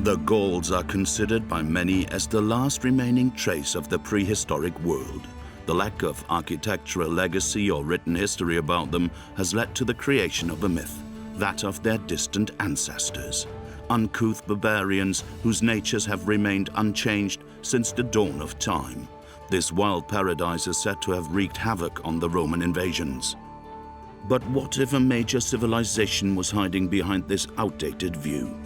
The Gauls are considered by many as the last remaining trace of the prehistoric world. The lack of architectural legacy or written history about them has led to the creation of a myth, that of their distant ancestors, uncouth barbarians whose natures have remained unchanged since the dawn of time. This wild paradise is said to have wreaked havoc on the Roman invasions. But what if a major civilization was hiding behind this outdated view?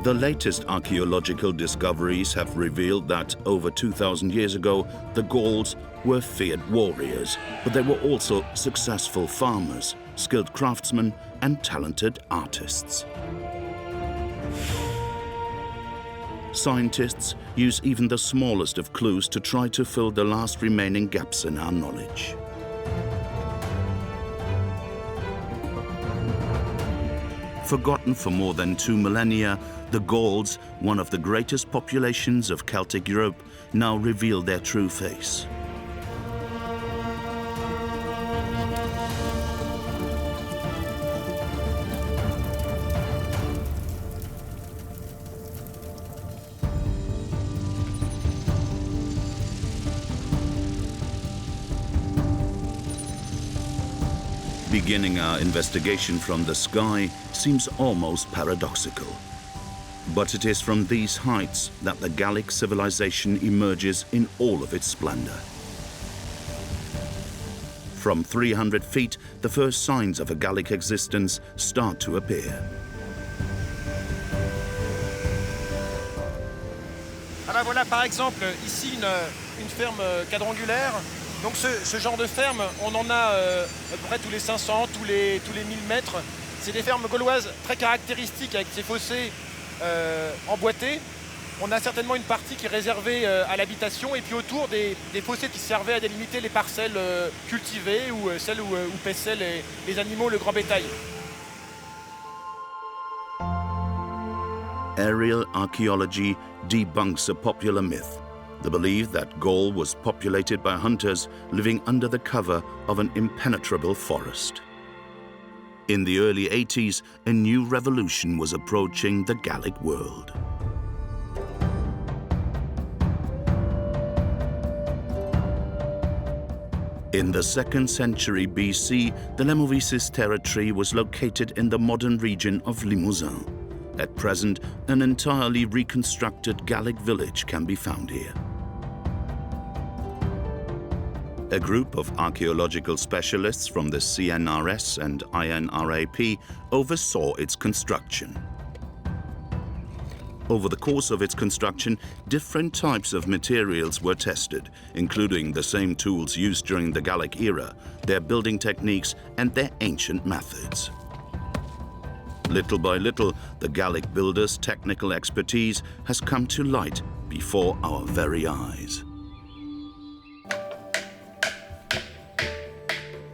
The latest archaeological discoveries have revealed that over 2,000 years ago, the Gauls were feared warriors, but they were also successful farmers, skilled craftsmen, and talented artists. Scientists use even the smallest of clues to try to fill the last remaining gaps in our knowledge. Forgotten for more than 2 millennia, the Gauls, one of the greatest populations of Celtic Europe, now reveal their true face. Beginning our investigation from the sky seems almost paradoxical. But it is from these heights that the Gallic civilization emerges in all of its splendor. From 300 feet, the first signs of a Gallic existence start to appear. Ah ben voilà, par exemple, ici une ferme quadrangulaire. Donc ce genre de ferme, on en a à peu près tous les 500, tous les 1000 mètres. C'est des fermes gauloises très caractéristiques avec ces fossés emboîtés. On a certainement une partie qui est réservée à l'habitation et puis autour des fossés qui servaient à délimiter les parcelles cultivées ou celles où paissaient les animaux, le grand bétail. Aerial archaeology debunks a popular myth, the belief that Gaul was populated by hunters living under the cover of an impenetrable forest. In the early 80s, a new revolution was approaching the Gallic world. In the 2nd century BC, the Lemovisis territory was located in the modern region of Limousin. At present, an entirely reconstructed Gallic village can be found here. A group of archaeological specialists from the CNRS and INRAP oversaw its construction. Over the course of its construction, different types of materials were tested, including the same tools used during the Gallic era, their building techniques, and their ancient methods. Little by little, the Gallic builders' technical expertise has come to light before our very eyes.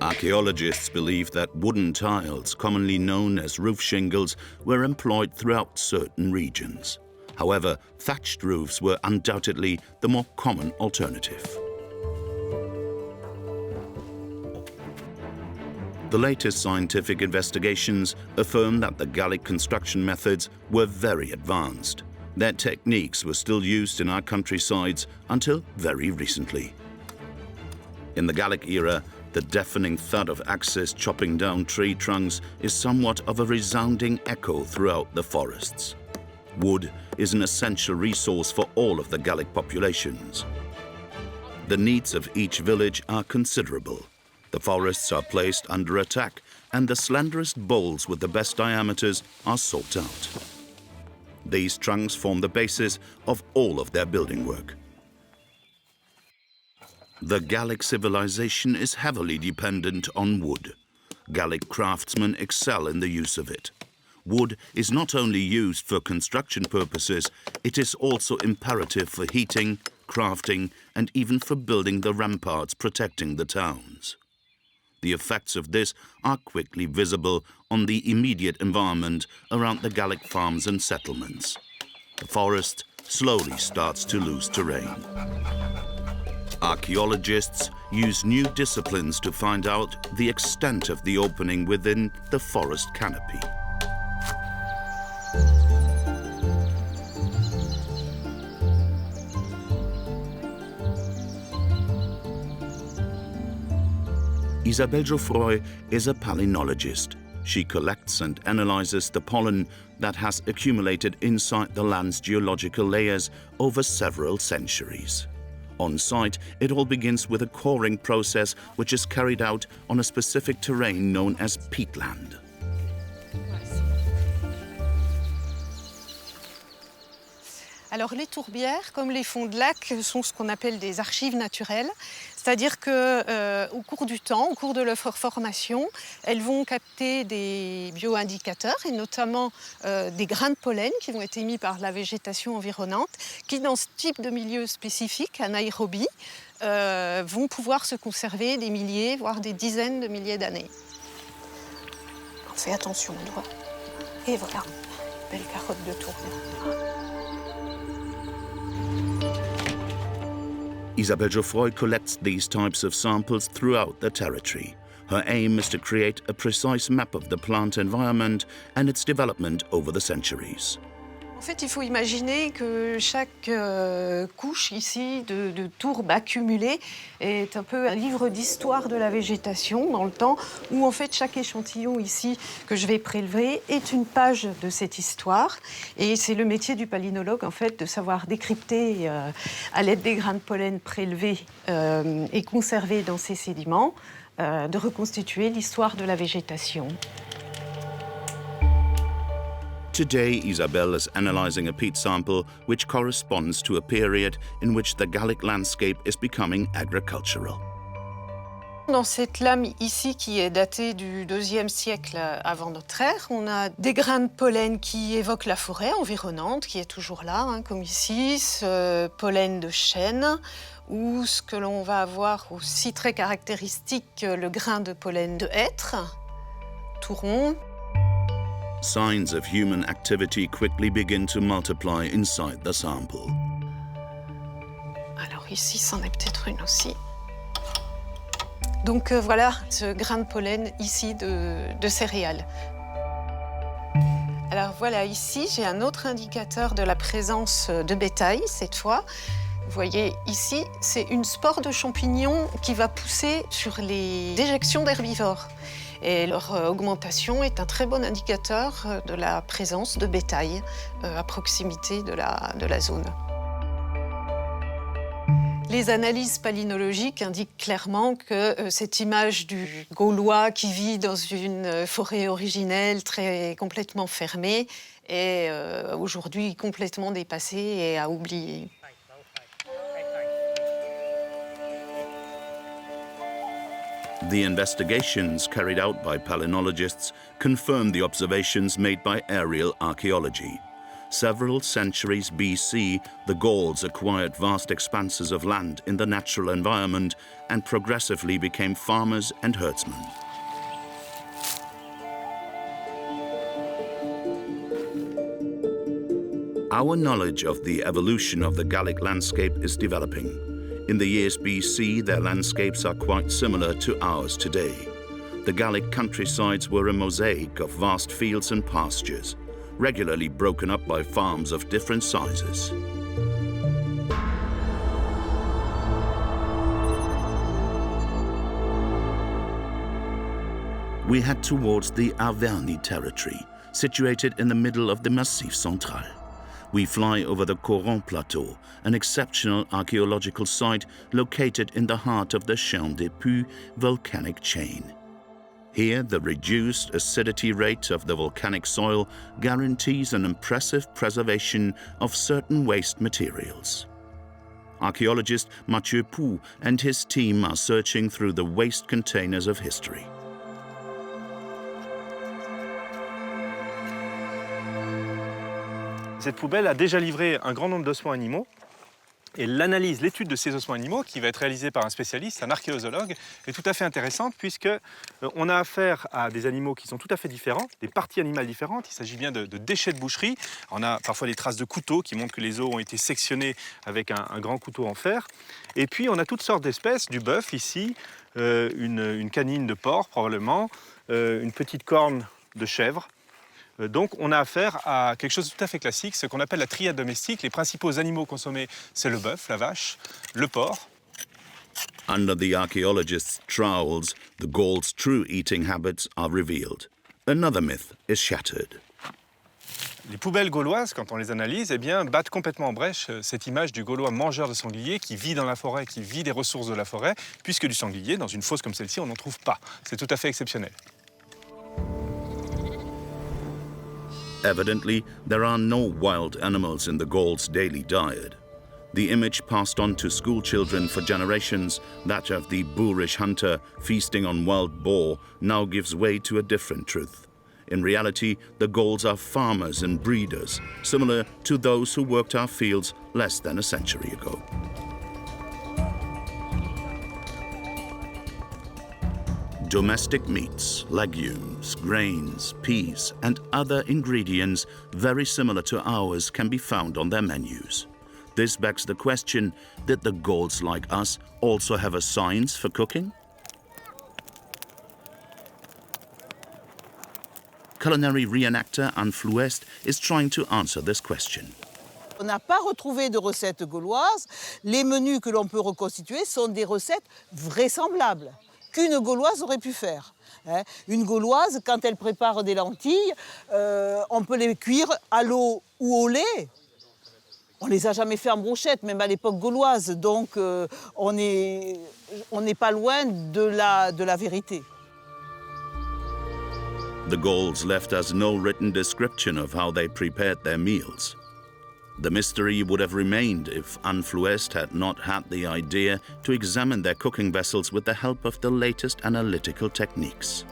Archaeologists believe that wooden tiles, commonly known as roof shingles, were employed throughout certain regions. However, thatched roofs were undoubtedly the more common alternative. The latest scientific investigations affirm that the Gallic construction methods were very advanced. Their techniques were still used in our countrysides until very recently. In the Gallic era, the deafening thud of axes chopping down tree trunks is somewhat of a resounding echo throughout the forests. Wood is an essential resource for all of the Gallic populations. The needs of each village are considerable. The forests are placed under attack, and the slenderest boles with the best diameters are sought out. These trunks form the basis of all of their building work. The Gallic civilization is heavily dependent on wood. Gallic craftsmen excel in the use of it. Wood is not only used for construction purposes, it is also imperative for heating, crafting, and even for building the ramparts protecting the towns. The effects of this are quickly visible on the immediate environment around the Gallic farms and settlements. The forest slowly starts to lose terrain. Archaeologists use new disciplines to find out the extent of the opening within the forest canopy. Isabelle Geoffroy is a palynologist. She collects and analyzes the pollen that has accumulated inside the land's geological layers over several centuries. On site, it all begins with a coring process which is carried out on a specific terrain known as peatland. Alors les tourbières, comme les fonds de lac, sont ce qu'on appelle des archives naturelles. C'est-à-dire qu'au cours du temps, au cours de leur formation, elles vont capter des bioindicateurs, et notamment des grains de pollen qui vont être émis par la végétation environnante, qui dans ce type de milieu spécifique, anaérobie, vont pouvoir se conserver des milliers, voire des dizaines de milliers d'années. On fait attention au doigt. Et voilà, belle carotte de tourbière. Isabelle Geoffroy collects these types of samples throughout the territory. Her aim is to create a precise map of the plant environment and its development over the centuries. En fait, il faut imaginer que chaque couche ici de tourbe accumulée est un peu un livre d'histoire de la végétation dans le temps, où en fait chaque échantillon ici que je vais prélever est une page de cette histoire. Et c'est le métier du palynologue en fait de savoir décrypter à l'aide des grains de pollen prélevés et conservés dans ces sédiments, de reconstituer l'histoire de la végétation. Today, Isabelle is analyzing a peat sample which corresponds to a period in which the Gallic landscape is becoming agricultural. Dans cette lame ici, qui est datée du IIe siècle avant notre ère, on a des grains de pollen qui évoquent la forêt environnante, qui est toujours là, hein, comme ici, ce pollen de chêne, ou ce que l'on va avoir aussi très caractéristique, le grain de pollen de hêtre, tout rond. Signs of human activity quickly begin to multiply inside the sample. Alors ici, c'en est peut-être une aussi. Donc voilà ce grain de pollen ici de céréales. Alors voilà, ici, j'ai un autre indicateur de la présence de bétail, cette fois. Vous voyez, ici, c'est une spore de champignon qui va pousser sur les déjections d'herbivores. Et leur augmentation est un très bon indicateur de la présence de bétail à proximité de la zone. Les analyses palynologiques indiquent clairement que cette image du Gaulois qui vit dans une forêt originelle complètement fermée est aujourd'hui complètement dépassée et à oublier. The investigations carried out by palynologists confirm the observations made by aerial archaeology. Several centuries BC, the Gauls acquired vast expanses of land in the natural environment and progressively became farmers and herdsmen. Our knowledge of the evolution of the Gallic landscape is developing. In the years BC, their landscapes are quite similar to ours today. The Gallic countrysides were a mosaic of vast fields and pastures, regularly broken up by farms of different sizes. We head towards the Arverni territory, situated in the middle of the Massif Central. We fly over the Coron Plateau, an exceptional archaeological site located in the heart of the Chêne des Puys volcanic chain. Here, the reduced acidity rate of the volcanic soil guarantees an impressive preservation of certain waste materials. Archaeologist Mathieu Pou and his team are searching through the waste containers of history. Cette poubelle a déjà livré un grand nombre d'ossements animaux Et l'analyse, l'étude de ces ossements animaux, qui va être réalisée par un spécialiste, un archéologue, est tout à fait intéressante puisque on a affaire à des animaux qui sont tout à fait différents, des parties animales différentes. Il s'agit bien de déchets de boucherie. On a parfois des traces de couteaux qui montrent que les os ont été sectionnés avec un grand couteau en fer. Et puis on a toutes sortes d'espèces, du bœuf ici, une canine de porc probablement, une petite corne de chèvre. Donc on a affaire à quelque chose de tout à fait classique, ce qu'on appelle la triade domestique. Les principaux animaux consommés, c'est le bœuf, la vache, le porc. Under the archaeologists' trowels, the Gauls' true eating habits are revealed. Another myth is shattered. Les poubelles gauloises, quand on les analyse, eh bien, battent complètement en brèche cette image du Gaulois mangeur de sanglier qui vit dans la forêt, qui vit des ressources de la forêt, puisque du sanglier, dans une fosse comme celle-ci, on n'en trouve pas. C'est tout à fait exceptionnel. Evidently, there are no wild animals in the Gauls' daily diet. The image passed on to school children for generations, that of the boorish hunter feasting on wild boar, now gives way to a different truth. In reality, the Gauls are farmers and breeders, similar to those who worked our fields less than a century ago. Domestic meats, legumes, grains, peas, and other ingredients very similar to ours can be found on their menus. This begs the question, did the Gauls like us also have a science for cooking? Culinary reenactor Anne Flouest is trying to answer this question. On n'a pas retrouvé de recettes gauloises. Les menus que l'on peut reconstituer sont des recettes vraisemblables qu'une Gauloise aurait pu faire. Une Gauloise, quand elle prépare des lentilles, on peut les cuire à l'eau ou au lait. On ne les a jamais fait en brochette, même à l'époque gauloise. Donc on n'est pas loin de la vérité. The Gauls left us no written description of how they prepared their meals. The mystery would have remained if Anne Flouest had not had the idea to examine their cooking vessels with the help of the latest analytical techniques.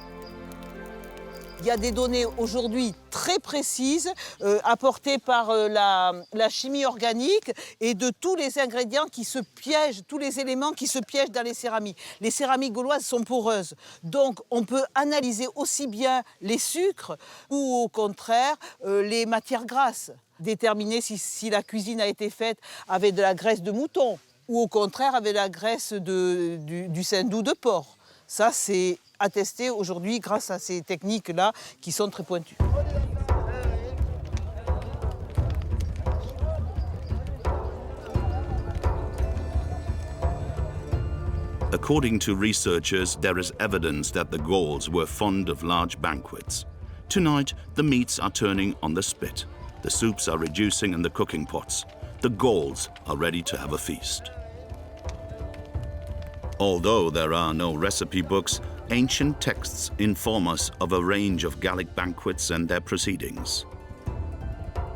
Il y a des données aujourd'hui très précises apportées par la chimie organique et de tous les ingrédients qui se piègent, tous les éléments qui se piègent dans les céramiques. Les céramiques gauloises sont poreuses, donc on peut analyser aussi bien les sucres ou au contraire les matières grasses. Déterminer si la cuisine a été faite avec de la graisse de mouton ou au contraire avec la graisse du sein-doux de porc. Ça, c'est attesté aujourd'hui grâce à ces techniques-là qui sont très pointues. According to researchers, there is evidence that the Gauls were fond of large banquets. Tonight, the meats are turning on the spit. The soups are reducing in the cooking pots. The Gauls are ready to have a feast. Although there are no recipe books, ancient texts inform us of a range of Gallic banquets and their proceedings.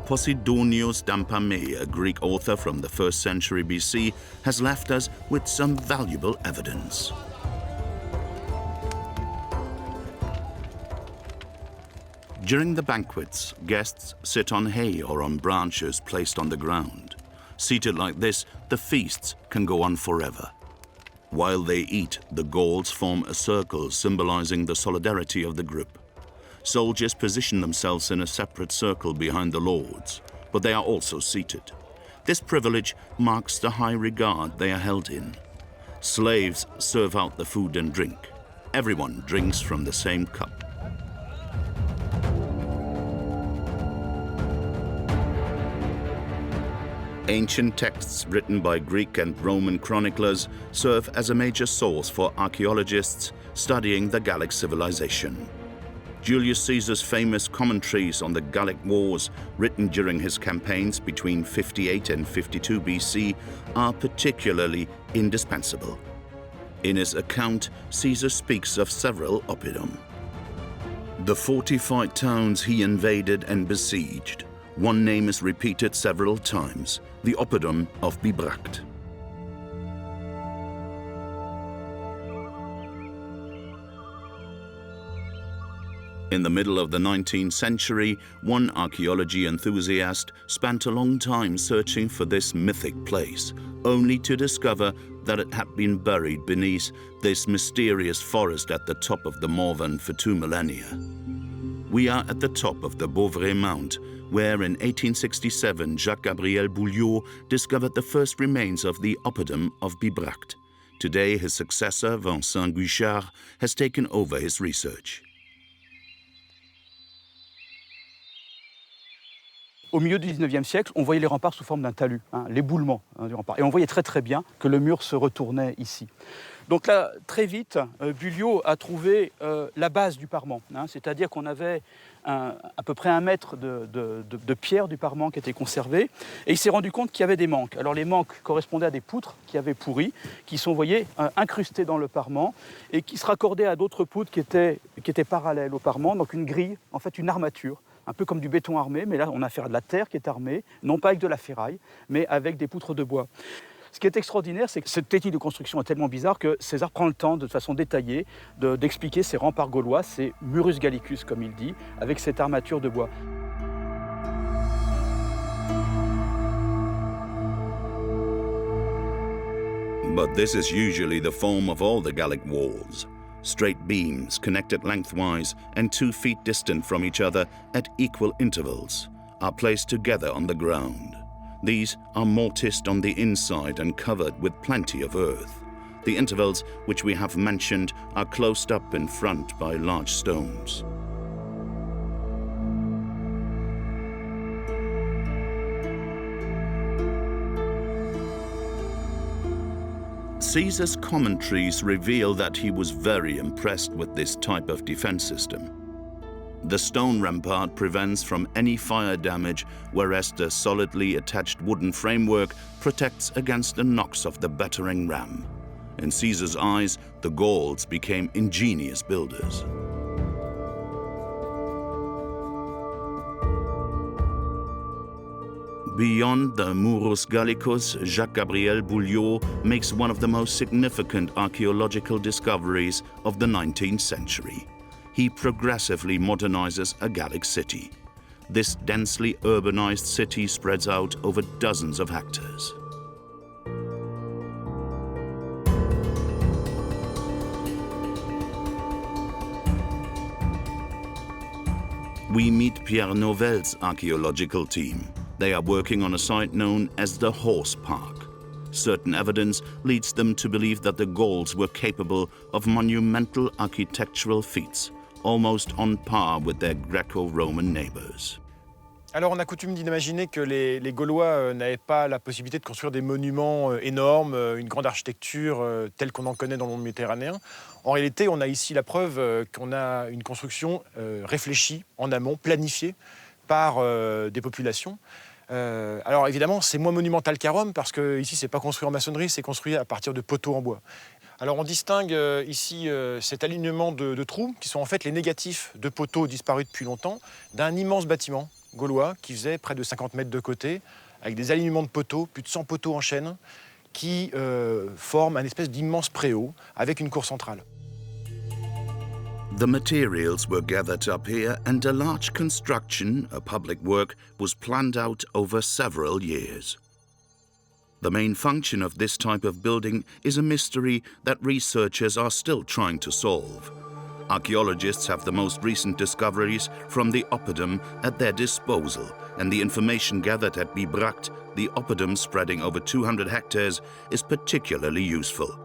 Posidonios Dampame, a Greek author from the 1st century BC, has left us with some valuable evidence. During the banquets, guests sit on hay or on branches placed on the ground. Seated like this, the feasts can go on forever. While they eat, the Gauls form a circle symbolizing the solidarity of the group. Soldiers position themselves in a separate circle behind the lords, but they are also seated. This privilege marks the high regard they are held in. Slaves serve out the food and drink. Everyone drinks from the same cup. Ancient texts written by Greek and Roman chroniclers serve as a major source for archaeologists studying the Gallic civilization. Julius Caesar's famous commentaries on the Gallic Wars, written during his campaigns between 58 and 52 BC, are particularly indispensable. In his account, Caesar speaks of several oppidum. The fortified towns he invaded and besieged. One name is repeated several times, the oppidum of Bibracte. In the middle of the 19th century, one archaeology enthusiast spent a long time searching for this mythic place, only to discover that it had been buried beneath this mysterious forest at the top of the Morvan for 2 millennia. We are at the top of the Beauvray Mount, where in 1867 Jacques-Gabriel Bouliot discovered the first remains of the oppidum of Bibracte. Today, his successor, Vincent Guichard, has taken over his research. Au milieu du 19e siècle, on voyait les remparts sous forme d'un talus, l'éboulement du rempart. Et on voyait très très bien que le mur se retournait ici. Donc là, très vite, Bouliot a trouvé la base du parement. C'est-à-dire qu'on avait à peu près 1 mètre de pierre du parement qui était conservé. Et il s'est rendu compte qu'il y avait des manques. Alors les manques correspondaient à des poutres qui avaient pourri, qui sont, vous voyez, incrustées dans le parement et qui se raccordaient à d'autres poutres qui étaient parallèles au parement. Donc une grille, en fait une armature. Un peu comme du béton armé, mais là on a affaire à de la terre qui est armée, non pas avec de la ferraille, mais avec des poutres de bois. Ce qui est extraordinaire, c'est que cette technique de construction est tellement bizarre que César prend le temps, de façon détaillée, d'expliquer ces remparts gaulois, ces murus gallicus, comme il dit, avec cette armature de bois. But this is usually the form of all the Gallic walls. Straight beams connected lengthwise and 2 feet distant from each other at equal intervals are placed together on the ground. These are mortised on the inside and covered with plenty of earth. The intervals which we have mentioned are closed up in front by large stones. Caesar's commentaries reveal that he was very impressed with this type of defense system. The stone rampart prevents from any fire damage, whereas the solidly attached wooden framework protects against the knocks of the battering ram. In Caesar's eyes, the Gauls became ingenious builders. Beyond the Murus Gallicus, Jacques-Gabriel Bouliot makes one of the most significant archaeological discoveries of the 19th century. He progressively modernizes a Gallic city. This densely urbanized city spreads out over dozens of hectares. We meet Pierre Novel's archaeological team. They are working on a site known as the Horse Park. Certain evidence leads them to believe that the Gauls were capable of monumental architectural feats, almost on par with their Greco-Roman neighbors. Alors on a coutume d'imaginer que les Gaulois n'avaient pas la possibilité de construire des monuments énormes, une grande architecture telle qu'on en connaît dans le monde méditerranéen. En réalité, on a ici la preuve qu'on a une construction réfléchie en amont, planifiée par des populations. Alors évidemment, c'est moins monumental qu'à Rome parce que ici, c'est pas construit en maçonnerie, c'est construit à partir de poteaux en bois. Alors on distingue ici cet alignement de trous qui sont en fait les négatifs de poteaux disparus depuis longtemps d'un immense bâtiment gaulois qui faisait près de 50 mètres de côté avec des alignements de poteaux, plus de 100 poteaux en chaîne qui forment un espèce d'immense préau avec une cour centrale. The materials were gathered up here and a large construction, a public work, was planned out over several years. The main function of this type of building is a mystery that researchers are still trying to solve. Archaeologists have the most recent discoveries from the oppidum at their disposal, and the information gathered at Bibracte, the oppidum spreading over 200 hectares, is particularly useful.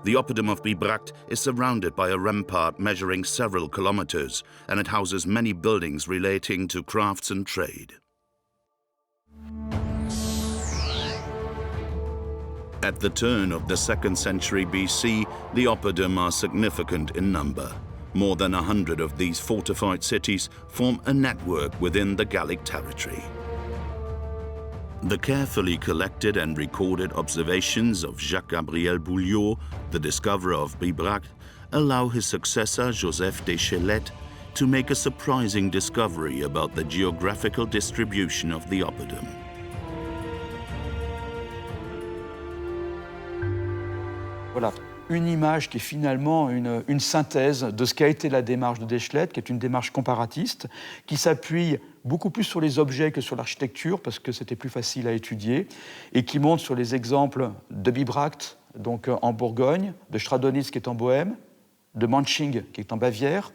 The oppidum of Bibracte is surrounded by a rampart measuring several kilometers, and it houses many buildings relating to crafts and trade. At the turn of the 2nd century BC, the oppidum are significant in number. More than 100 of these fortified cities form a network within the Gallic territory. The carefully collected and recorded observations of Jacques-Gabriel Bouliot, the discoverer of Bibracte, allow his successor Joseph Deschelette to make a surprising discovery about the geographical distribution of the oppidum. Voilà, une image qui est finalement une synthèse de ce qu'a été la démarche de Deschlet, qui est une démarche comparatiste, qui s'appuie beaucoup plus sur les objets que sur l'architecture, parce que c'était plus facile à étudier, et qui monte sur les exemples de Bibracte, donc en Bourgogne, de Stradonitz, qui est en Bohême, de Manching, qui est en Bavière,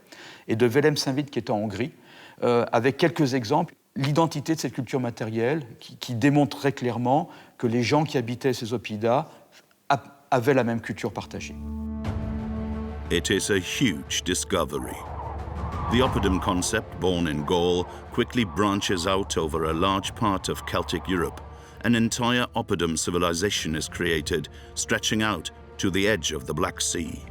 et de Velem-Saint-Vith, qui est en Hongrie, avec quelques exemples. L'identité de cette culture matérielle qui démontre très clairement que les gens qui habitaient ces oppida avaient la même culture partagée. It is a huge discovery. The oppidum concept, born in Gaul, quickly branches out over a large part of Celtic Europe. An entire oppidum civilization is created, stretching out to the edge of the Black Sea.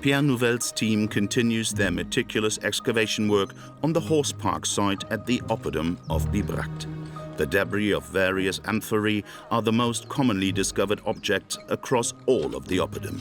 Pierre Nouvel's team continues their meticulous excavation work on the horse park site at the oppidum of Bibracte. The debris of various amphorae are the most commonly discovered objects across all of the oppidum.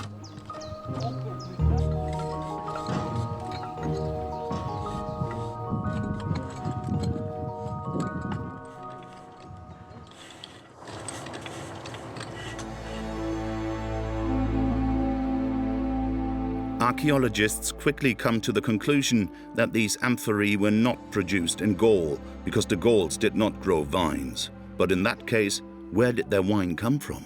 Archaeologists quickly come to the conclusion that these amphorae were not produced in Gaul because the Gauls did not grow vines. But in that case, where did their wine come from?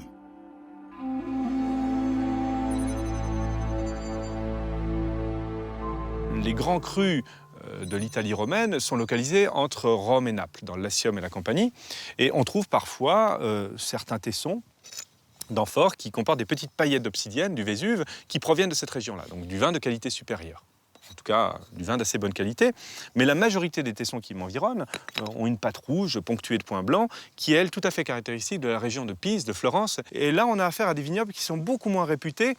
Les grands crus de l'Italie romaine sont localisés entre Rome et Naples, dans le Latium et la Campanie. Et on trouve parfois certains tessons d'amphores qui comportent des petites paillettes d'obsidienne du Vésuve qui proviennent de cette région-là, donc du vin de qualité supérieure. En tout cas, du vin d'assez bonne qualité. Mais la majorité des tessons qui m'environnent ont une pâte rouge ponctuée de points blancs qui est, elle, tout à fait caractéristique de la région de Pise, de Florence. Et là, on a affaire à des vignobles qui sont beaucoup moins réputés.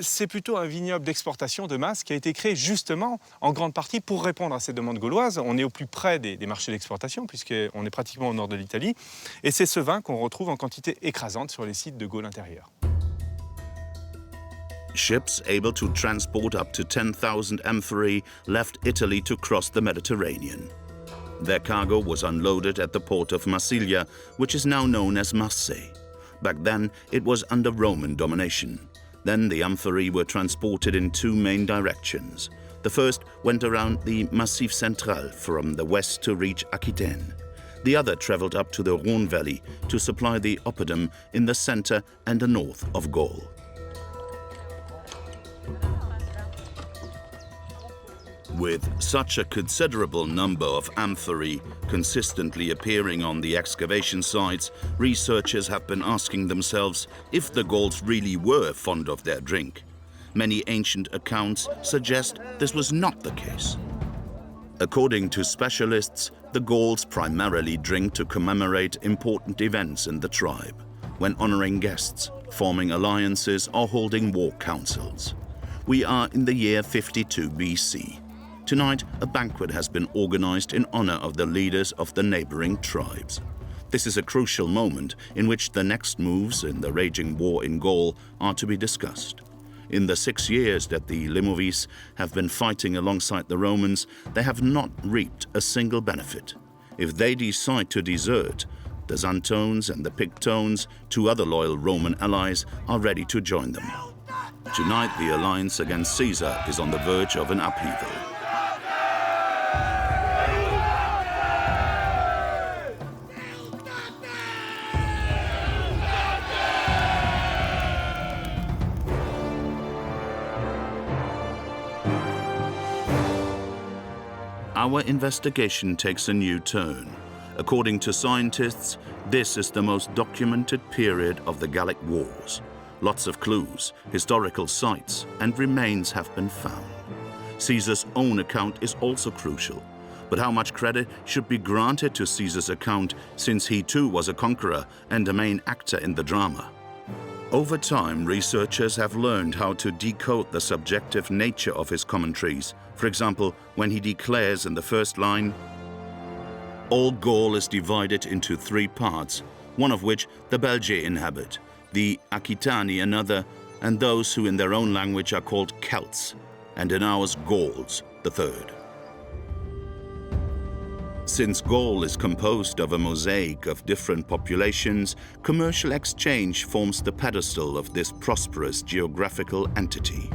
C'est plutôt un vignoble d'exportation de masse qui a été créé justement en grande partie pour répondre à ces demandes gauloises. On est au plus près des marchés d'exportation puisqu'on est pratiquement au nord de l'Italie. Et c'est ce vin qu'on retrouve en quantité écrasante sur les sites de Gaule intérieure. Ships able to transport up to 10,000 amphorae left Italy to cross the Mediterranean. Their cargo was unloaded at the port of Massilia, which is now known as Marseille. Back then, it was under Roman domination. Then the amphorae were transported in two main directions. The first went around the Massif Central from the west to reach Aquitaine. The other traveled up to the Rhône Valley to supply the oppidum in the center and the north of Gaul. With such a considerable number of amphorae consistently appearing on the excavation sites, researchers have been asking themselves if the Gauls really were fond of their drink. Many ancient accounts suggest this was not the case. According to specialists, the Gauls primarily drink to commemorate important events in the tribe, when honoring guests, forming alliances or holding war councils. We are in the year 52 BC. Tonight, a banquet has been organized in honor of the leaders of the neighboring tribes. This is a crucial moment in which the next moves in the raging war in Gaul are to be discussed. In the 6 years that the Limoges have been fighting alongside the Romans, they have not reaped a single benefit. If they decide to desert, the Xantones and the Pictones, two other loyal Roman allies, are ready to join them. Tonight, the alliance against Caesar is on the verge of an upheaval. Our investigation takes a new turn. According to scientists, this is the most documented period of the Gallic Wars. Lots of clues, historical sites, and remains have been found. Caesar's own account is also crucial. But how much credit should be granted to Caesar's account, since he too was a conqueror and a main actor in the drama? Over time, researchers have learned how to decode the subjective nature of his commentaries. For example, when he declares in the first line, "All Gaul is divided into 3 parts, one of which the Belgae inhabit, the Aquitani another, and those who in their own language are called Celts, and in ours Gauls, the third." Since Gaul is composed of a mosaic of different populations, commercial exchange forms the pedestal of this prosperous geographical entity.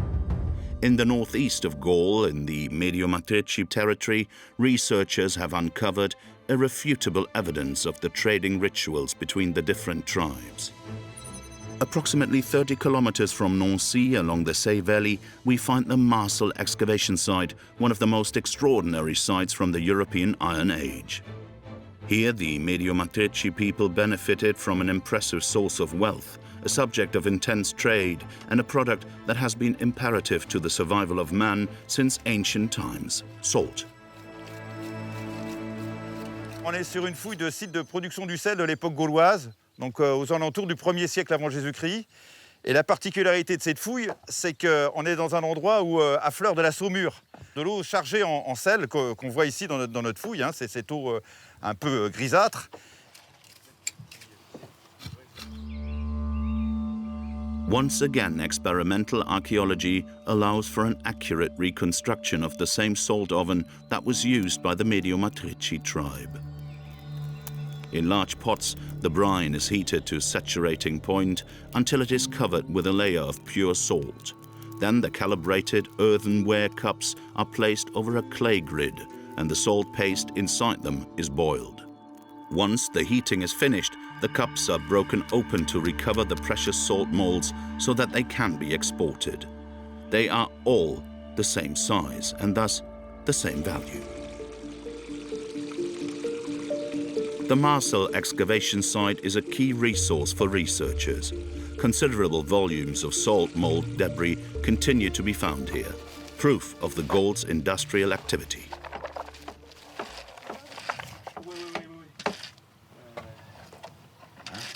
In the northeast of Gaul, in the Mediomatrici territory, researchers have uncovered irrefutable evidence of the trading rituals between the different tribes. Approximately 30 kilometers from Nancy, along the Seine Valley, we find the Marcel excavation site, one of the most extraordinary sites from the European Iron Age. Here, the Mediomatrici people benefited from an impressive source of wealth, a subject of intense trade, and a product that has been imperative to the survival of man since ancient times: salt. On est sur une fouille de site de production du sel de l'époque gauloise, donc aux alentours du 1er siècle avant Jésus-Christ. Et la particularité de cette fouille, c'est qu'on est dans un endroit où, à fleur de la saumure, de l'eau chargée en sel qu'on voit ici dans notre fouille, hein, c'est cette eau un peu grisâtre. Once again, experimental archaeology allows for an accurate reconstruction of the same salt oven that was used by the Mediomatrici tribe. In large pots, the brine is heated to saturating point until it is covered with a layer of pure salt. Then the calibrated earthenware cups are placed over a clay grid, and the salt paste inside them is boiled. Once the heating is finished, the cups are broken open to recover the precious salt molds so that they can be exported. They are all the same size and thus the same value. The Marcel excavation site is a key resource for researchers. Considerable volumes of salt mold debris continue to be found here, proof of the Gauls' industrial activity.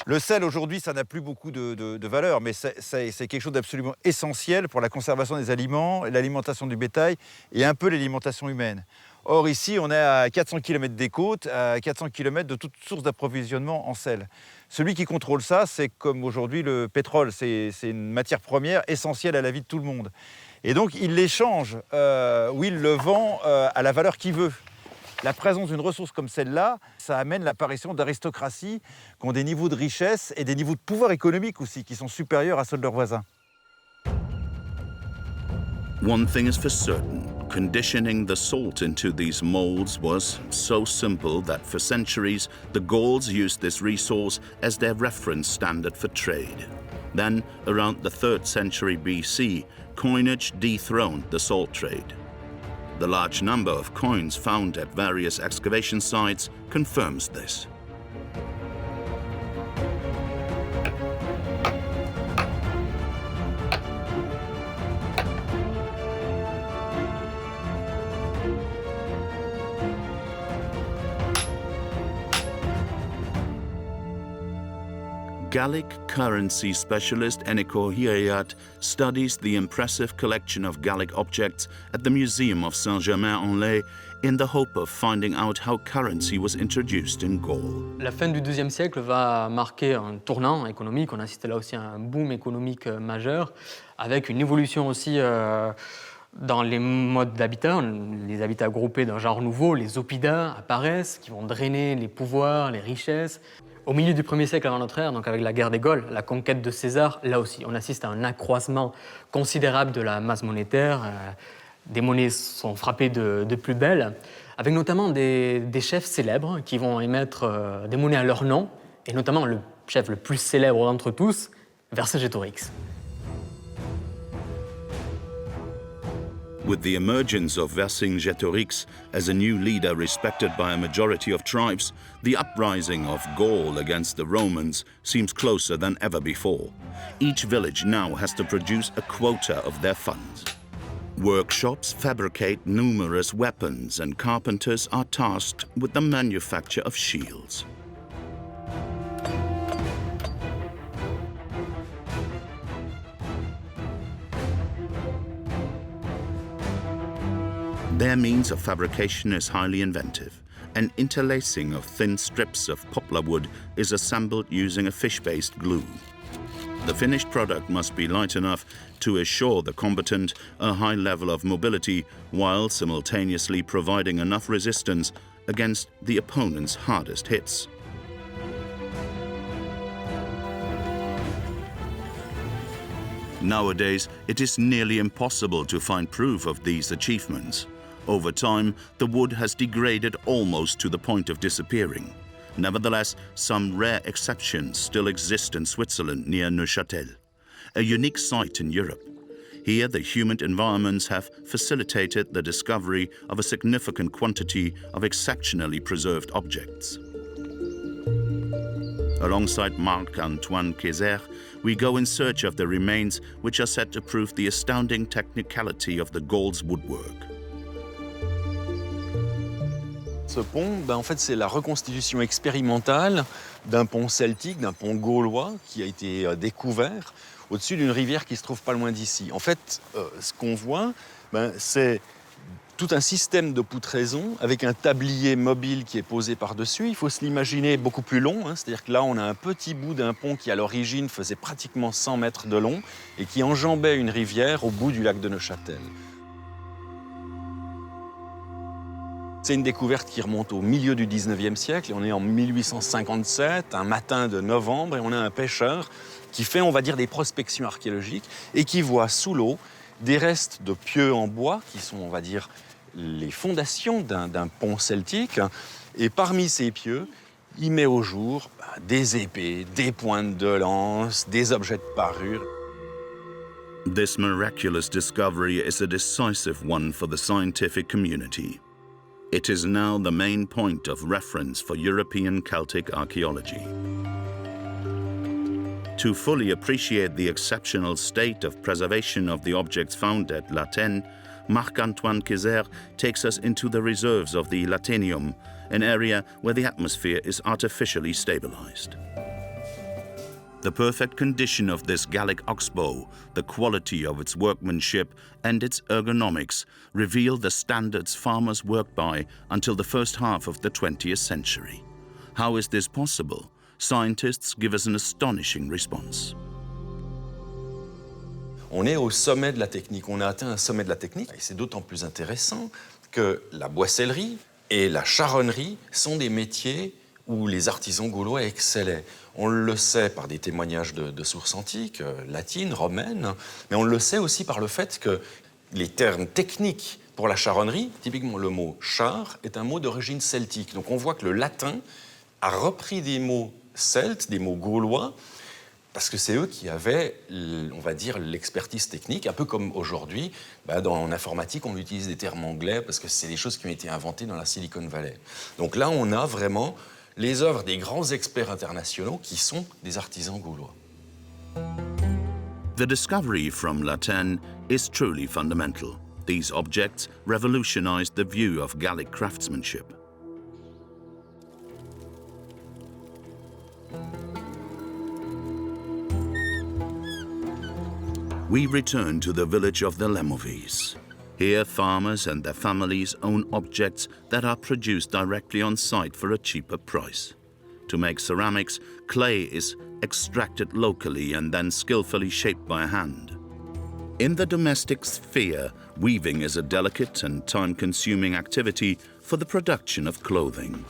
Le sel, aujourd'hui, ça n'a plus beaucoup de valeur, mais c'est quelque chose d'absolument essentiel pour la conservation des aliments, l'alimentation du bétail et un peu l'alimentation humaine. Or, ici, on est à 400 km des côtes, à 400 km de toute source d'approvisionnement en sel. Celui qui contrôle ça, c'est comme aujourd'hui le pétrole, c'est une matière première essentielle à la vie de tout le monde. Et donc, il l'échange ou il le vend à la valeur qu'il veut. La présence d'une ressource comme celle-là, ça amène l'apparition d'aristocraties qui ont des niveaux de richesse et des niveaux de pouvoir économique aussi qui sont supérieurs à ceux de leurs voisins. One thing is for certain, conditioning the salt into these molds was so simple that for centuries the Gauls used this resource as their reference standard for trade. Then, around the 3rd century BC, coinage dethroned the salt trade. The large number of coins found at various excavation sites confirms this. Gallic currency specialist Eniko Hiriat studies the impressive collection of Gallic objects at the Museum of Saint-Germain-en-Laye in the hope of finding out how currency was introduced in Gaul. La fin du XIIe siècle va marquer un tournant économique. On assiste là aussi à un boom économique majeur, avec une évolution aussi dans les modes d'habitat. Les habitats groupés d'un genre nouveau, les oppidas apparaissent, qui vont drainer les pouvoirs, les richesses. Au milieu du 1er siècle avant notre ère, donc avec la guerre des Gaules, la conquête de César, là aussi, on assiste à un accroissement considérable de la masse monétaire. Des monnaies sont frappées de plus belle, avec notamment des chefs célèbres qui vont émettre des monnaies à leur nom, et notamment le chef le plus célèbre d'entre tous, Vercingétorix. With the emergence of Vercingétorix as a new leader respected by a majority of tribes, the uprising of Gaul against the Romans seems closer than ever before. Each village now has to produce a quota of their funds. Workshops fabricate numerous weapons, and carpenters are tasked with the manufacture of shields. Their means of fabrication is highly inventive. An interlacing of thin strips of poplar wood is assembled using a fish-based glue. The finished product must be light enough to assure the combatant a high level of mobility while simultaneously providing enough resistance against the opponent's hardest hits. Nowadays, it is nearly impossible to find proof of these achievements. Over time, the wood has degraded almost to the point of disappearing. Nevertheless, some rare exceptions still exist in Switzerland near Neuchâtel, a unique site in Europe. Here, the humid environments have facilitated the discovery of a significant quantity of exceptionally preserved objects. Alongside Marc-Antoine Kayser, we go in search of the remains which are said to prove the astounding technicality of the Gauls woodwork. Ce pont, en fait, c'est la reconstitution expérimentale d'un pont celtique, d'un pont gaulois qui a été découvert au-dessus d'une rivière qui se trouve pas loin d'ici. En fait, ce qu'on voit, c'est tout un système de poutraison avec un tablier mobile qui est posé par-dessus. Il faut se l'imaginer beaucoup plus long, c'est-à-dire que là, on a un petit bout d'un pont qui, à l'origine, faisait pratiquement 100 mètres de long et qui enjambait une rivière au bout du lac de Neuchâtel. C'est une découverte qui remonte au milieu du 19e siècle. On est en 1857, un matin de novembre, et on a un pêcheur qui fait, on va dire, des prospections archéologiques et qui voit sous l'eau des restes de pieux en bois qui sont, on va dire, les fondations d'un pont celtique. Et parmi ces pieux, il met au jour des épées, des pointes de lance, des objets de parure. This miraculous discovery is a decisive one for the scientific community. It is now the main point of reference for European Celtic archaeology. To fully appreciate the exceptional state of preservation of the objects found at Latène, Marc-Antoine Kayser takes us into the reserves of the Latenium, an area where the atmosphere is artificially stabilized. The perfect condition of this Gallic oxbow, the quality of its workmanship and its ergonomics reveal the standards farmers worked by until the first half of the 20th century. How is this possible? Scientists give us an astonishing response. On est au sommet de la technique, on a atteint un sommet de la technique, et c'est d'autant plus intéressant que la boissellerie et la charronnerie sont des métiers où les artisans gaulois excellaient. On le sait par des témoignages de sources antiques, latines, romaines, mais on le sait aussi par le fait que les termes techniques pour la charronnerie, typiquement le mot char, est un mot d'origine celtique. Donc on voit que le latin a repris des mots celtes, des mots gaulois, parce que c'est eux qui avaient, on va dire, l'expertise technique, un peu comme aujourd'hui, en informatique, on utilise des termes anglais parce que c'est des choses qui ont été inventées dans la Silicon Valley. Donc là, on a vraiment les œuvres des grands experts internationaux qui sont des artisans gaulois. The discovery from Latène is truly fundamental. These objects revolutionized the view of Gallic craftsmanship. We return to the village of the Lemovies. Here, farmers and their families own objects that are produced directly on site for a cheaper price. To make ceramics, clay is extracted locally and then skillfully shaped by hand. In the domestic sphere, weaving is a delicate and time-consuming activity for the production of clothing.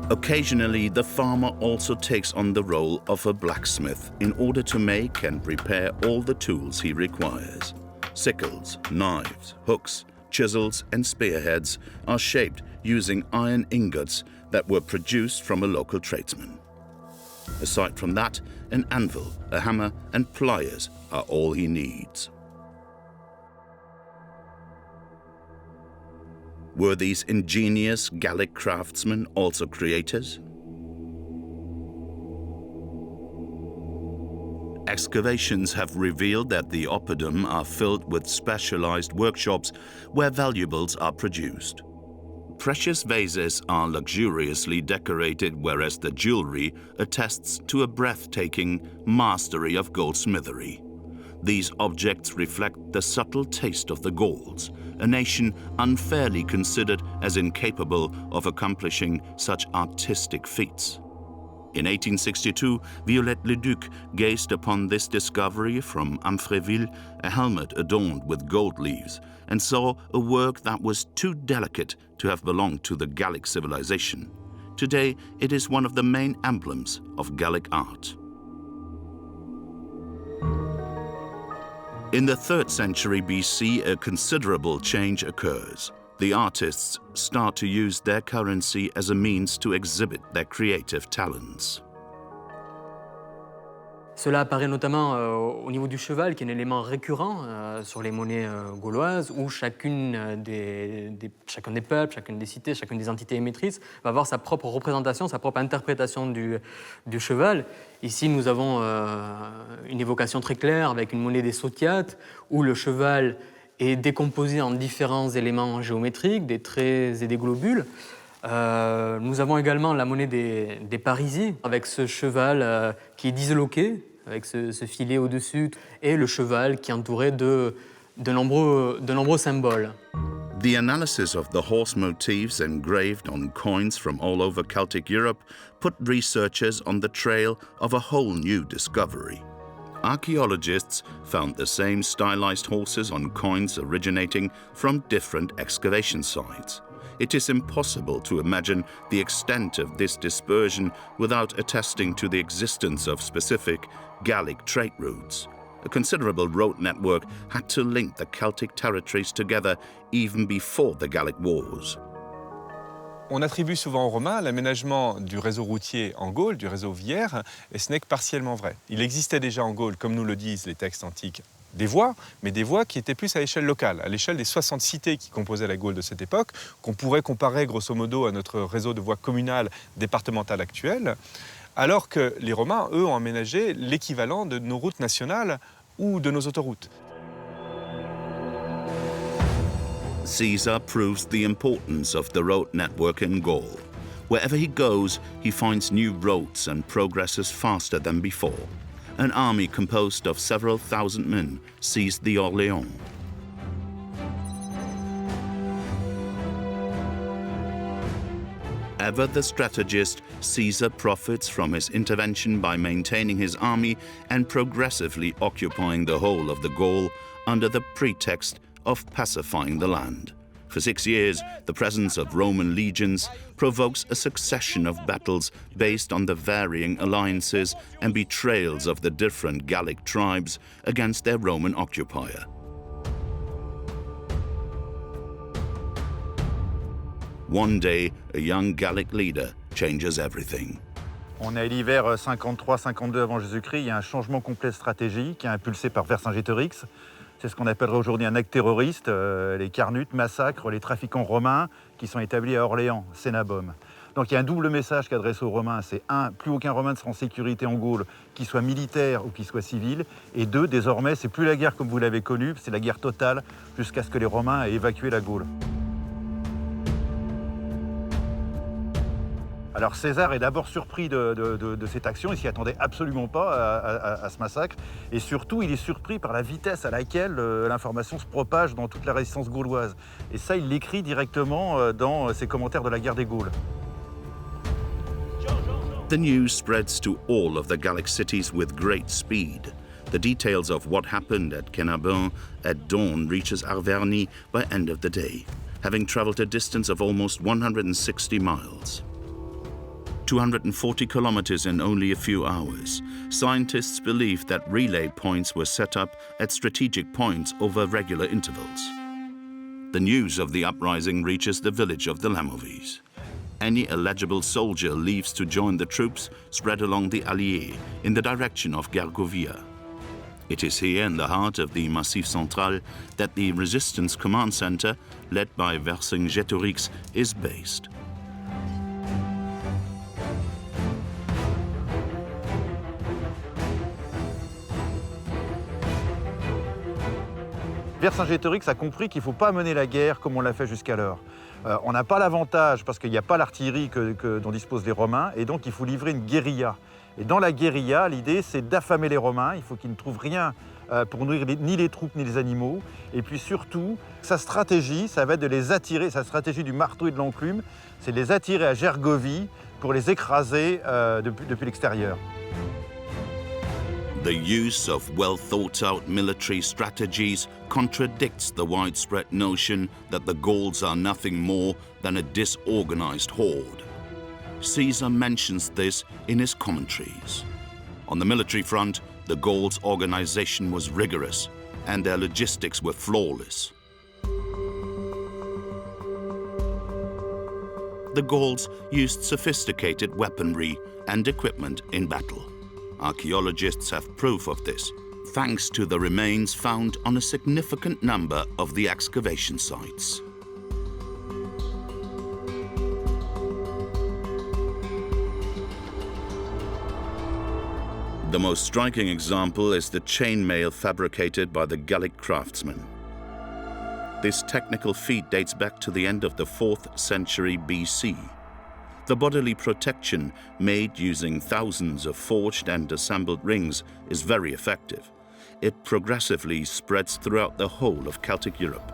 Occasionally, the farmer also takes on the role of a blacksmith in order to make and prepare all the tools he requires. Sickles, knives, hooks, chisels, and spearheads are shaped using iron ingots that were produced from a local tradesman. Aside from that, an anvil, a hammer, and pliers are all he needs. Were these ingenious Gallic craftsmen also creators? Excavations have revealed that the oppidum are filled with specialized workshops where valuables are produced. Precious vases are luxuriously decorated, whereas the jewelry attests to a breathtaking mastery of goldsmithery. These objects reflect the subtle taste of the Gauls, a nation unfairly considered as incapable of accomplishing such artistic feats. In 1862, Violette Leduc gazed upon this discovery from Amfreville, a helmet adorned with gold leaves, and saw a work that was too delicate to have belonged to the Gallic civilization. Today, it is one of the main emblems of Gallic art. In the 3rd century BC, a considerable change occurs. The artists start to use their currency as a means to exhibit their creative talents. Cela apparaît notamment au niveau du cheval, qui est un élément récurrent sur les monnaies gauloises, où chacun des peuples, chacune des cités, chacune des entités émettrices va avoir sa propre représentation, sa propre interprétation du cheval. Ici, nous avons une évocation très claire avec une monnaie des Sotiates, où le cheval est décomposé en différents éléments géométriques, des traits et des globules. Nous avons également la monnaie des Parisis, avec ce cheval qui est disloqué, avec ce filet au-dessus, et le cheval qui est entouré de nombreux symboles. The analysis of the horse motifs engraved on coins from all over Celtic Europe put researchers on the trail of a whole new discovery. Archaeologists found the same stylized horses on coins originating from different excavation sites. It is impossible to imagine the extent of this dispersion without attesting to the existence of specific Gallic trade routes. A considerable road network had to link the Celtic territories together even before the Gallic Wars. On attribue souvent aux Romains l'aménagement du réseau routier en Gaule, du réseau viaire, et ce n'est que partiellement vrai. Il existait déjà en Gaule, comme nous le disent les textes antiques, des voies, mais des voies qui étaient plus à l'échelle locale, à l'échelle des 60 cités qui composaient la Gaule de cette époque, qu'on pourrait comparer grosso modo à notre réseau de voies communales départementales actuelles, alors que les Romains, eux, ont aménagé l'équivalent de nos routes nationales ou de nos autoroutes. Caesar proves the importance of the road network in Gaul. Wherever he goes, he finds new roads and progresses faster than before. An army composed of several thousand men seized the Orléans. Ever the strategist, Caesar profits from his intervention by maintaining his army and progressively occupying the whole of the Gaul under the pretext of pacifying the land. For 6 years, the presence of Roman legions provokes a succession of battles based on the varying alliances and betrayals of the different Gallic tribes against their Roman occupier. One day, a young Gallic leader changes everything. On est l'hiver 53-52 avant Jésus-Christ, il y a un changement complet de stratégie qui est impulsé par Vercingétorix. C'est ce qu'on appellerait aujourd'hui un acte terroriste. Les Carnutes massacrent les trafiquants romains qui sont établis à Orléans, Cénabum. Donc il y a un double message qu'adresse aux Romains, c'est un, plus aucun Romain ne sera en sécurité en Gaule, qu'il soit militaire ou qu'il soit civil, et deux, désormais, c'est plus la guerre comme vous l'avez connue, c'est la guerre totale jusqu'à ce que les Romains aient évacué la Gaule. Alors César est d'abord surpris de cette action, il ne s'y attendait absolument pas à ce massacre, et surtout il est surpris par la vitesse à laquelle l'information se propage dans toute la résistance gauloise. Et ça, il l'écrit directement dans ses commentaires de la guerre des Gaules. The news spreads to all of the Gallic cities with great speed. The details of what happened at Cénabum at dawn reaches Arverni by end of the day, having traveled a distance of almost 160 miles. 240 kilometers in only a few hours. Scientists believe that relay points were set up at strategic points over regular intervals. The news of the uprising reaches the village of the Lamovies. Any eligible soldier leaves to join the troops spread along the Allier in the direction of Gergovia. It is here in the heart of the Massif Central that the Resistance Command Center, led by Vercingétorix, is based. Vercingétorix a compris qu'il ne faut pas mener la guerre comme on l'a fait jusqu'alors. On n'a pas l'avantage parce qu'il n'y a pas l'artillerie dont disposent les Romains, et donc il faut livrer une guérilla. Et dans la guérilla, l'idée c'est d'affamer les Romains, il faut qu'ils ne trouvent rien pour nourrir ni les troupes ni les animaux. Et puis surtout, sa stratégie, ça va être de les attirer, sa stratégie du marteau et de l'enclume, c'est de les attirer à Gergovie pour les écraser depuis l'extérieur. The use of well-thought-out military strategies contradicts the widespread notion that the Gauls are nothing more than a disorganized horde. Caesar mentions this in his commentaries. On the military front, the Gauls' organization was rigorous, and their logistics were flawless. The Gauls used sophisticated weaponry and equipment in battle. Archaeologists have proof of this, thanks to the remains found on a significant number of the excavation sites. The most striking example is the chainmail fabricated by the Gallic craftsmen. This technical feat dates back to the end of the 4th century BC. The bodily protection made using thousands of forged and assembled rings is very effective. It progressively spreads throughout the whole of Celtic Europe.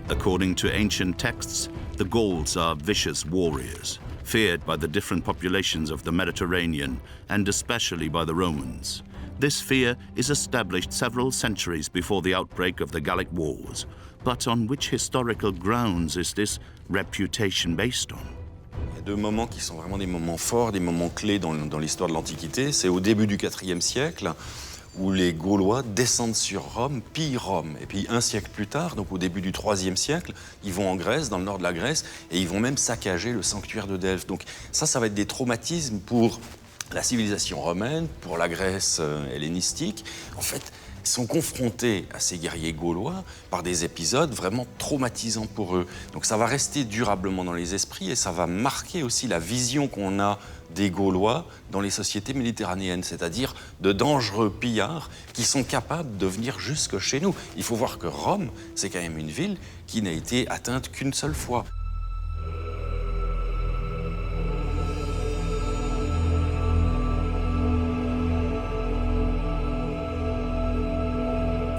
According to ancient texts, the Gauls are vicious warriors, feared by the different populations of the Mediterranean and especially by the Romans. This fear is established several centuries before the outbreak of the Gallic Wars. But on which historical grounds is this reputation based on? Il y a deux moments qui sont vraiment des moments forts, des moments clés dans l'histoire de l'Antiquité. C'est au début du IVe siècle, où les Gaulois descendent sur Rome, pillent Rome. Et puis un siècle plus tard, donc au début du IIIe siècle, ils vont en Grèce, dans le nord de la Grèce, et ils vont même saccager le sanctuaire de Delphes. Donc ça va être des traumatismes pour la civilisation romaine, pour la Grèce hellénistique. En fait, ils sont confrontés à ces guerriers gaulois par des épisodes vraiment traumatisants pour eux. Donc ça va rester durablement dans les esprits et ça va marquer aussi la vision qu'on a des Gaulois dans les sociétés méditerranéennes, c'est-à-dire de dangereux pillards qui sont capables de venir jusque chez nous. Il faut voir que Rome, c'est quand même une ville qui n'a été atteinte qu'une seule fois.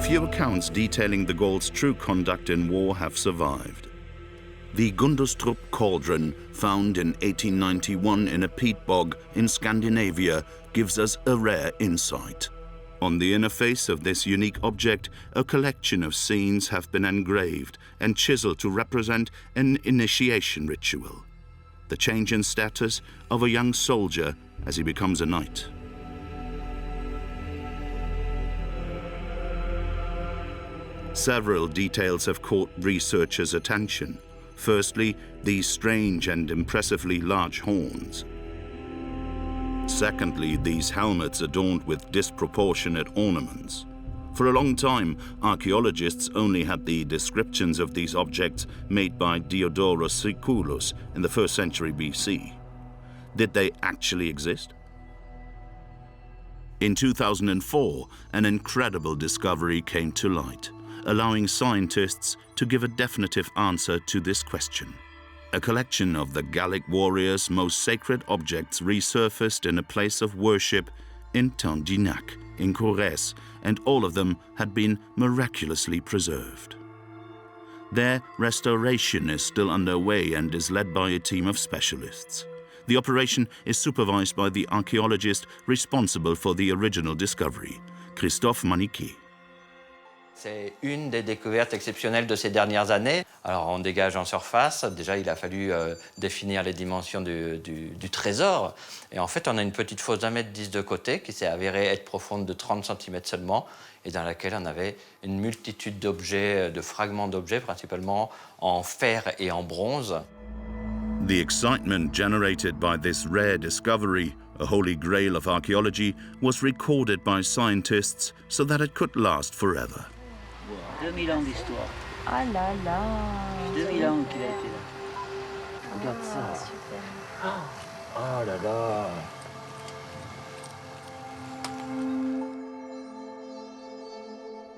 Few accounts detailing the Gauls' true conduct in war have survived. The Gundustrup cauldron, found in 1891 in a peat bog in Scandinavia, gives us a rare insight. On the inner face of this unique object, a collection of scenes have been engraved and chiseled to represent an initiation ritual, the change in status of a young soldier as he becomes a knight. Several details have caught researchers' attention. Firstly, these strange and impressively large horns. Secondly, these helmets adorned with disproportionate ornaments. For a long time, archaeologists only had the descriptions of these objects made by Diodorus Siculus in the 1st century BC. Did they actually exist? In 2004, an incredible discovery came to light, allowing scientists to give a definitive answer to this question. A collection of the Gallic warriors' most sacred objects resurfaced in a place of worship in Tandinac, in Corrèze, and all of them had been miraculously preserved. Their restoration is still underway and is led by a team of specialists. The operation is supervised by the archaeologist responsible for the original discovery, Christophe Maniquet. C'est une des découvertes exceptionnelles de ces dernières années. Alors on dégage en surface, déjà il a fallu définir les dimensions du trésor. Et en fait on a une petite fosse d'1,10 m de côté qui s'est avérée être profonde de 30 cm seulement et dans laquelle on avait une multitude d'objets, de fragments d'objets, principalement en fer et en bronze. The excitement generated by this rare discovery, a holy grail of archaeology, was recorded by scientists so that it could last forever. 2000 ans d'histoire. Ah là là. 2000 ans qu'il a été là. Regarde ça. Super. Oh là là.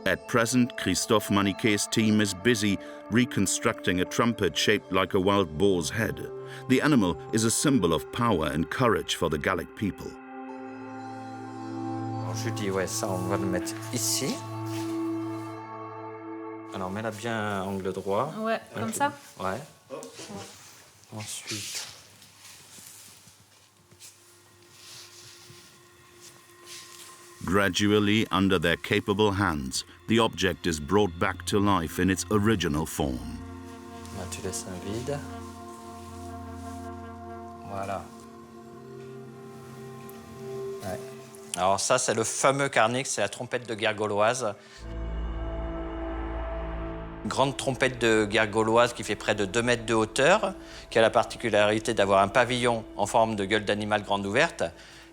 At present, Christophe Maniquet's team is busy reconstructing a trumpet shaped like a wild boar's head. The animal is a symbol of power and courage for the Gallic people. Alors je dis, ouais, ça, on va le mettre ici. Alors mets-la bien angle droit. Ouais, comme ça. Ouais. Ensuite. Gradually, under their capable hands, the object is brought back to life in its original form. Là, tu laisses un vide. Voilà. Ouais. Alors ça, c'est le fameux carnix, c'est la trompette de guerre gauloise. Une grande trompette de guerre gauloise qui fait près de 2 mètres de hauteur, qui a la particularité d'avoir un pavillon en forme de gueule d'animal grande ouverte.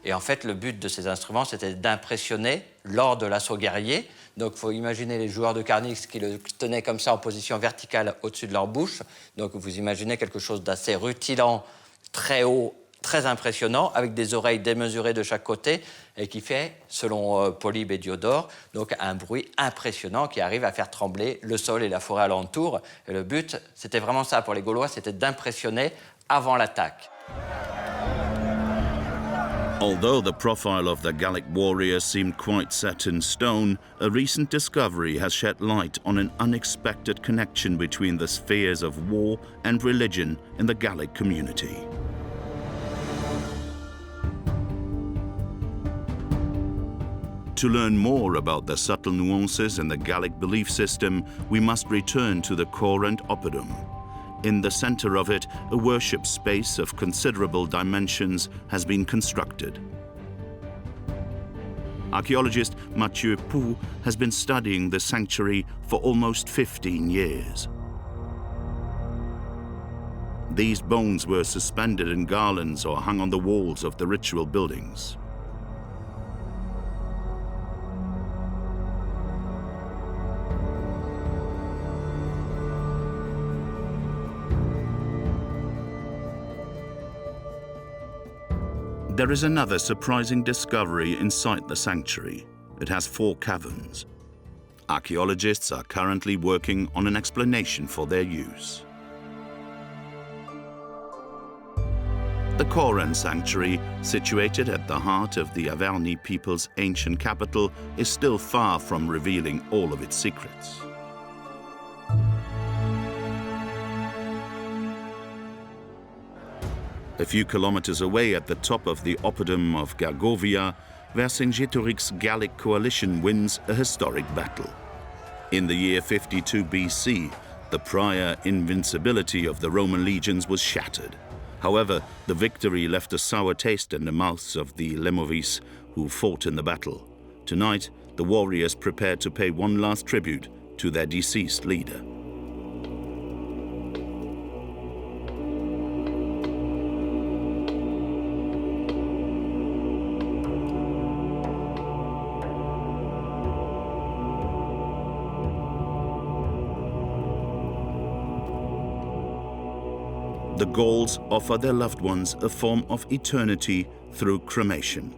Et en fait, le but de ces instruments, c'était d'impressionner lors de l'assaut guerrier. Donc, il faut imaginer les joueurs de carnix qui le tenaient comme ça en position verticale au-dessus de leur bouche. Donc, vous imaginez quelque chose d'assez rutilant, très haut, très impressionnant, avec des oreilles démesurées de chaque côté et qui fait, selon Polybe et Diodore, donc un bruit impressionnant qui arrive à faire trembler le sol et la forêt alentour. Et le but, c'était vraiment ça pour les Gaulois, c'était d'impressionner avant l'attaque. Although the profile of the Gallic warrior seemed quite set in stone, a recent discovery has shed light on an unexpected connection between the spheres of war and religion in the Gallic community. To learn more about the subtle nuances in the Gallic belief system, we must return to the Courant Oppidum. In the center of it, a worship space of considerable dimensions has been constructed. Archaeologist Mathieu Pou has been studying the sanctuary for almost 15 years. These bones were suspended in garlands or hung on the walls of the ritual buildings. There is another surprising discovery inside the sanctuary. It has 4 caverns. Archaeologists are currently working on an explanation for their use. The Coran sanctuary, situated at the heart of the Averni people's ancient capital, is still far from revealing all of its secrets. A few kilometers away at the top of the Oppidum of Gergovia, Vercingetorix's Gallic coalition wins a historic battle. In the year 52 BC, the prior invincibility of the Roman legions was shattered. However, the victory left a sour taste in the mouths of the Lemovis who fought in the battle. Tonight, the warriors prepare to pay one last tribute to their deceased leader. The Gauls offer their loved ones a form of eternity through cremation.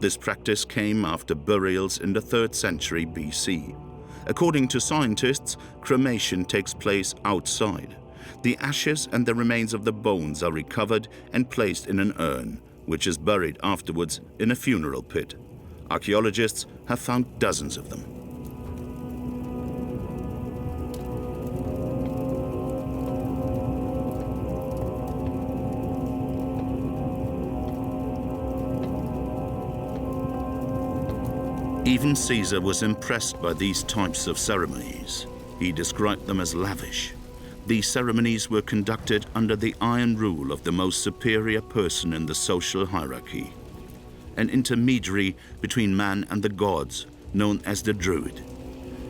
This practice came after burials in the 3rd century BC. According to scientists, cremation takes place outside. The ashes and the remains of the bones are recovered and placed in an urn, which is buried afterwards in a funeral pit. Archaeologists have found dozens of them. Even Caesar was impressed by these types of ceremonies. He described them as lavish. These ceremonies were conducted under the iron rule of the most superior person in the social hierarchy, an intermediary between man and the gods, known as the Druid.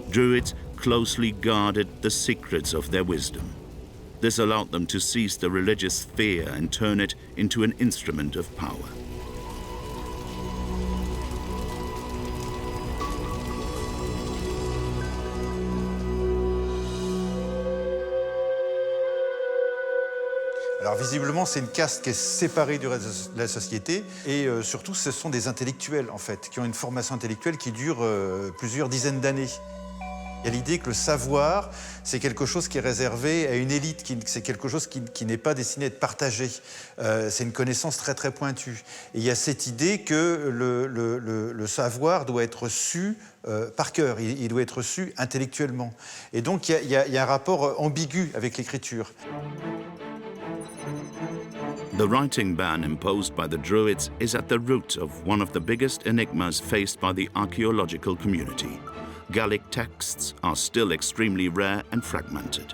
Druids closely guarded the secrets of their wisdom. This allowed them to seize the religious sphere and turn it into an instrument of power. Alors visiblement, c'est une caste qui est séparée du reste de la société et surtout, ce sont des intellectuels en fait, qui ont une formation intellectuelle qui dure plusieurs dizaines d'années. Il y a l'idée que le savoir, c'est quelque chose qui est réservé à une élite, c'est quelque chose qui n'est pas destiné à être partagé. C'est une connaissance très très pointue. Et il y a cette idée que le savoir doit être su par cœur, il doit être su intellectuellement. Et donc il y a un rapport ambigu avec l'écriture. The writing ban imposed by the Druids is at the root of one of the biggest enigmas faced by the archaeological community. Gallic texts are still extremely rare and fragmented.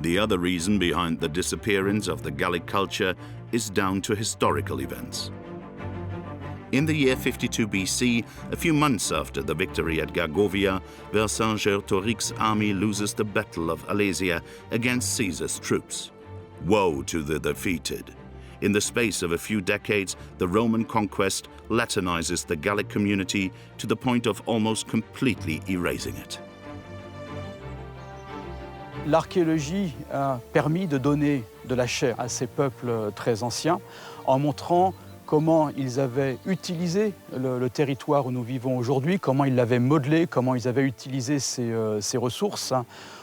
The other reason behind the disappearance of the Gallic culture is down to historical events. In the year 52 BC, a few months after the victory at Gergovia, Vercingetorix's army loses the Battle of Alesia against Caesar's troops. Woe to the defeated! In the space of a few decades, the Roman conquest Latinizes the Gallic community to the point of almost completely erasing it. L'archéologie a permis de donner de la chair à ces peuples très anciens en montrant comment ils avaient utilisé le territoire où nous vivons aujourd'hui, comment ils l'avaient modelé, comment ils avaient utilisé ces ressources.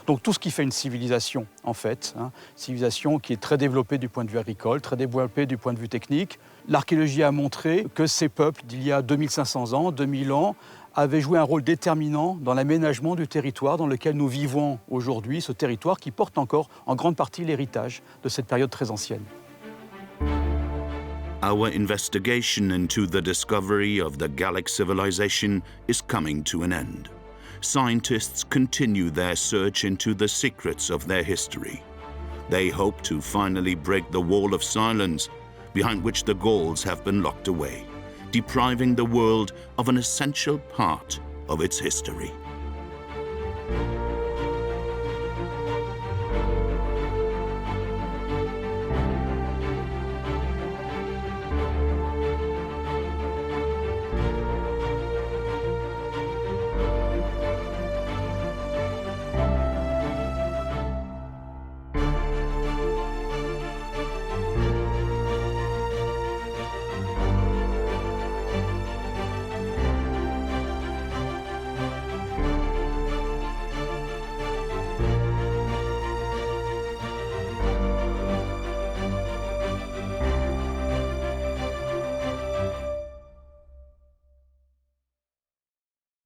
Donc tout ce qui fait une civilisation, en fait. Civilisation qui est très développée du point de vue agricole, très développée du point de vue technique. L'archéologie a montré que ces peuples, d'il y a 2500 ans, 2000 ans, avaient joué un rôle déterminant dans l'aménagement du territoire dans lequel nous vivons aujourd'hui, ce territoire qui porte encore en grande partie l'héritage de cette période très ancienne. Our investigation into the discovery of the Gallic civilization is coming to an end. Scientists continue their search into the secrets of their history. They hope to finally break the wall of silence behind which the Gauls have been locked away, depriving the world of an essential part of its history.